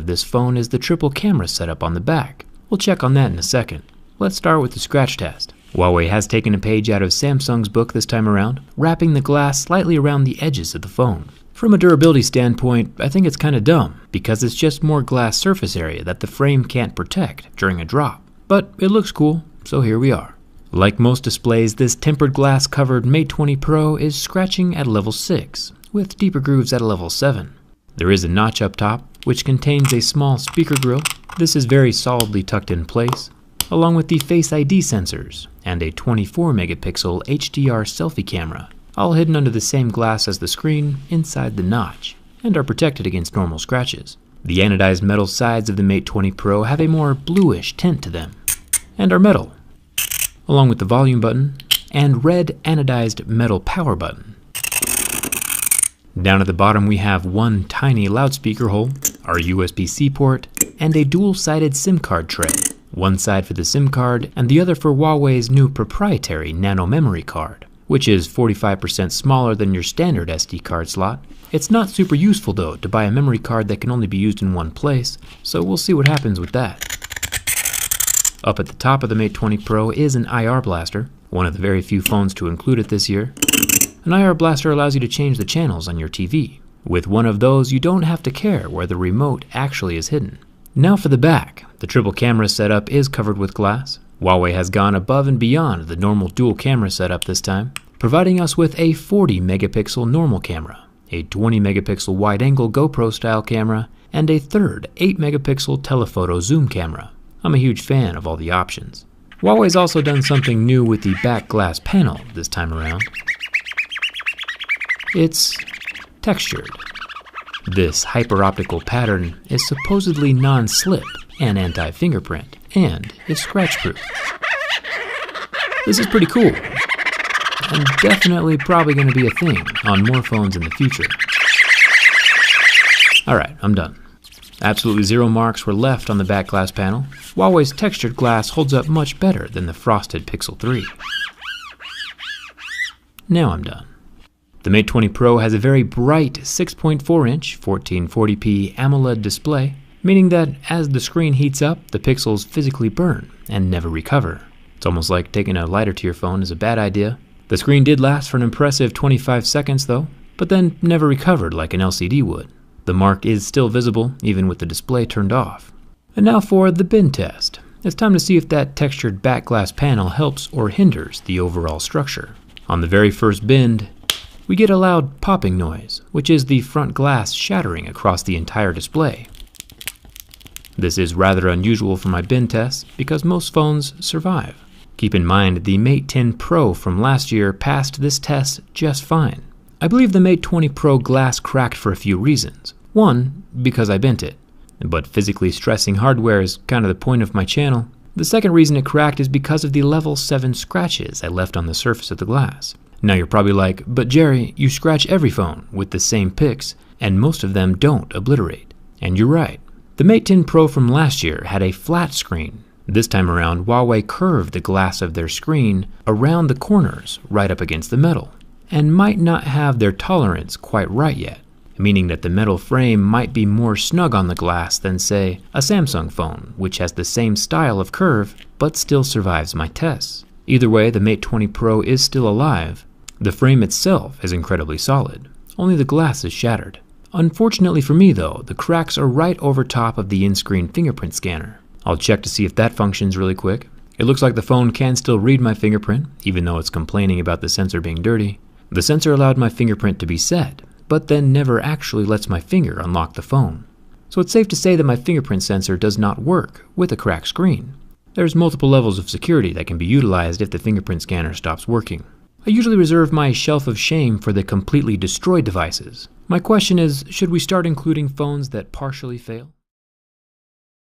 This phone is the triple camera setup on the back. We'll check on that in a second. Let's start with the scratch test. Huawei has taken a page out of Samsung's book this time around, wrapping the glass slightly around the edges of the phone. From a durability standpoint, I think it's kind of dumb, because it's just more glass surface area that the frame can't protect during a drop. But it looks cool, so here we are. Like most displays, this tempered glass covered Mate 20 Pro is scratching at level 6, with deeper grooves at a level 7. There is a notch up top, which contains a small speaker grill. This is very solidly tucked in place, along with the Face ID sensors and a 24 megapixel HDR selfie camera, all hidden under the same glass as the screen inside the notch, and are protected against normal scratches. The anodized metal sides of the Mate 20 Pro have a more bluish tint to them, and are metal, along with the volume button and red anodized metal power button. Down at the bottom we have one tiny loudspeaker hole, our USB-C port, and a dual-sided SIM card tray. One side for the SIM card and the other for Huawei's new proprietary nano memory card, which is 45% smaller than your standard SD card slot. It's not super useful though to buy a memory card that can only be used in one place, so we'll see what happens with that. Up at the top of the Mate 20 Pro is an IR blaster, one of the very few phones to include it this year. An IR blaster allows you to change the channels on your TV. With one of those, you don't have to care where the remote actually is hidden. Now for the back. The triple camera setup is covered with glass. Huawei has gone above and beyond the normal dual camera setup this time, providing us with a 40 megapixel normal camera, a 20 megapixel wide-angle GoPro style camera, and a third 8 megapixel telephoto zoom camera. I'm a huge fan of all the options. Huawei's also done something new with the back glass panel this time around. It's textured. This hyper-optical pattern is supposedly non-slip and anti-fingerprint, and is scratch-proof. This is pretty cool, and definitely probably going to be a thing on more phones in the future. Alright, I'm done. Absolutely zero marks were left on the back glass panel. Huawei's textured glass holds up much better than the frosted Pixel 3. Now I'm done. The Mate 20 Pro has a very bright 6.4-inch 1440p AMOLED display, meaning that as the screen heats up, the pixels physically burn and never recover. It's almost like taking a lighter to your phone is a bad idea. The screen did last for an impressive 25 seconds though, but then never recovered like an LCD would. The mark is still visible, even with the display turned off. And now for the bend test. It's time to see if that textured back glass panel helps or hinders the overall structure. On the very first bend, we get a loud popping noise, which is the front glass shattering across the entire display. This is rather unusual for my bend tests because most phones survive. Keep in mind the Mate 10 Pro from last year passed this test just fine. I believe the Mate 20 Pro glass cracked for a few reasons. One, because I bent it, but physically stressing hardware is kind of the point of my channel. The second reason it cracked is because of the level 7 scratches I left on the surface of the glass. Now you're probably like, but Jerry, you scratch every phone with the same picks, and most of them don't obliterate. And you're right. The Mate 10 Pro from last year had a flat screen. This time around, Huawei curved the glass of their screen around the corners right up against the metal, and might not have their tolerance quite right yet, meaning that the metal frame might be more snug on the glass than, say, a Samsung phone, which has the same style of curve, but still survives my tests. Either way, the Mate 20 Pro is still alive. The frame itself is incredibly solid, only the glass is shattered. Unfortunately for me though, the cracks are right over top of the in-screen fingerprint scanner. I'll check to see if that functions really quick. It looks like the phone can still read my fingerprint, even though it's complaining about the sensor being dirty. The sensor allowed my fingerprint to be set, but then never actually lets my finger unlock the phone. So it's safe to say that my fingerprint sensor does not work with a cracked screen. There's multiple levels of security that can be utilized if the fingerprint scanner stops working. I usually reserve my shelf of shame for the completely destroyed devices. My question is, should we start including phones that partially fail?